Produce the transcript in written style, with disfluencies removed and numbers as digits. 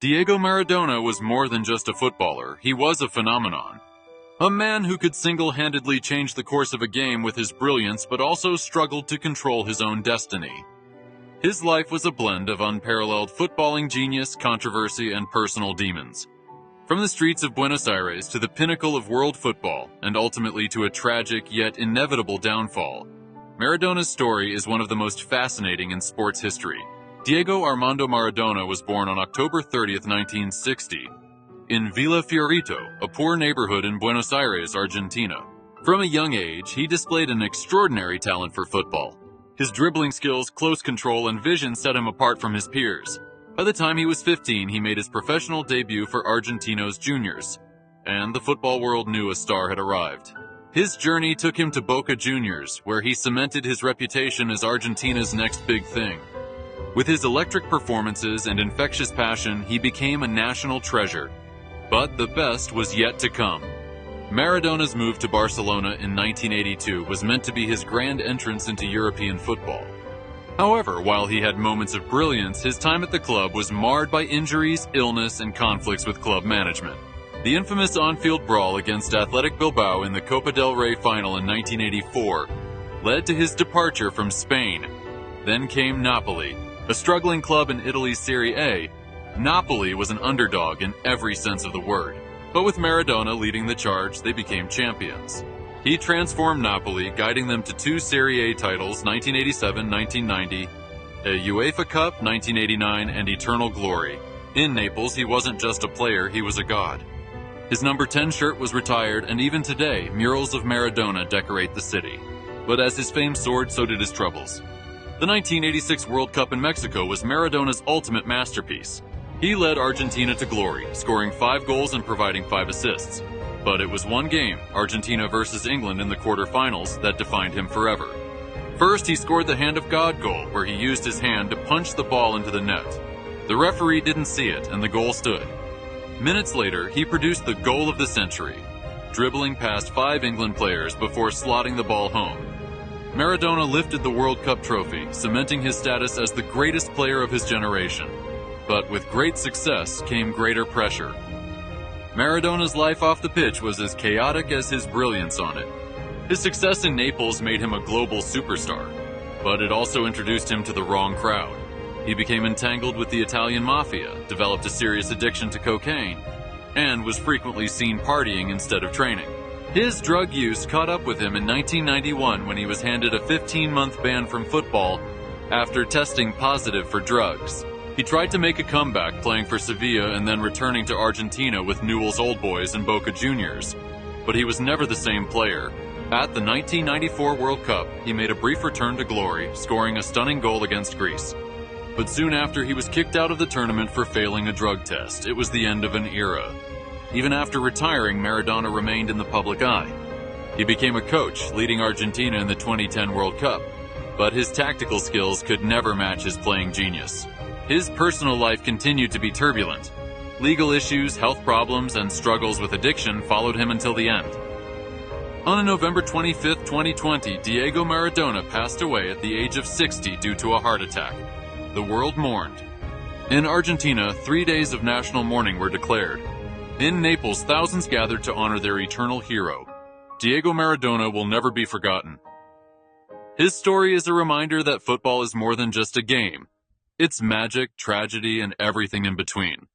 Diego Maradona was more than just a footballer, he was a phenomenon. A man who could single-handedly change the course of a game with his brilliance but also struggled to control his own destiny. His life was a blend of unparalleled footballing genius, controversy, and personal demons. From the streets of Buenos Aires to the pinnacle of world football, and ultimately to a tragic yet inevitable downfall, Maradona's story is one of the most fascinating in sports history. Diego Armando Maradona was born on October 30, 1960, in Villa Fiorito, a poor neighborhood in Buenos Aires, Argentina. From a young age, he displayed an extraordinary talent for football. His dribbling skills, close control, and vision set him apart from his peers. By the time he was 15, he made his professional debut for Argentinos Juniors, and the football world knew a star had arrived. His journey took him to Boca Juniors, where he cemented his reputation as Argentina's next big thing. With his electric performances and infectious passion, he became a national treasure. But the best was yet to come. Maradona's move to Barcelona in 1982 was meant to be his grand entrance into European football. However, while he had moments of brilliance, his time at the club was marred by injuries, illness, and conflicts with club management. The infamous on-field brawl against Athletic Bilbao in the Copa del Rey final in 1984 led to his departure from Spain. Then came Napoli, a struggling club in Italy's Serie A. Napoli was an underdog in every sense of the word, but with Maradona leading the charge, they became champions. He transformed Napoli, guiding them to 2 Serie A titles, 1987-1990, a UEFA Cup, 1989, and eternal glory. In Naples, he wasn't just a player, he was a god. His number 10 shirt was retired, and even today, murals of Maradona decorate the city. But as his fame soared, so did his troubles. The 1986 World Cup in Mexico was Maradona's ultimate masterpiece. He led Argentina to glory, scoring 5 goals and providing 5 assists. But it was one game, Argentina versus England in the quarterfinals, that defined him forever. First, he scored the Hand of God goal, where he used his hand to punch the ball into the net. The referee didn't see it, and the goal stood. Minutes later, he produced the goal of the century, dribbling past 5 England players before slotting the ball home. Maradona lifted the World Cup trophy, cementing his status as the greatest player of his generation. But with great success came greater pressure. Maradona's life off the pitch was as chaotic as his brilliance on it. His success in Naples made him a global superstar, but it also introduced him to the wrong crowd. He became entangled with the Italian mafia, developed a serious addiction to cocaine, and was frequently seen partying instead of training. His drug use caught up with him in 1991 when he was handed a 15-month ban from football after testing positive for drugs. He tried to make a comeback playing for Sevilla and then returning to Argentina with Newell's Old Boys and Boca Juniors, but he was never the same player. At the 1994 World Cup, he made a brief return to glory, scoring a stunning goal against Greece. But soon after, he was kicked out of the tournament for failing a drug test. It was the end of an era. Even after retiring, Maradona remained in the public eye. He became a coach, leading Argentina in the 2010 World Cup, but his tactical skills could never match his playing genius. His personal life continued to be turbulent. Legal issues, health problems, and struggles with addiction followed him until the end. On November 25, 2020, Diego Maradona passed away at the age of 60 due to a heart attack. The world mourned. In Argentina, 3 days of national mourning were declared. In Naples, thousands gathered to honor their eternal hero. Diego Maradona will never be forgotten. His story is a reminder that football is more than just a game. It's magic, tragedy, and everything in between.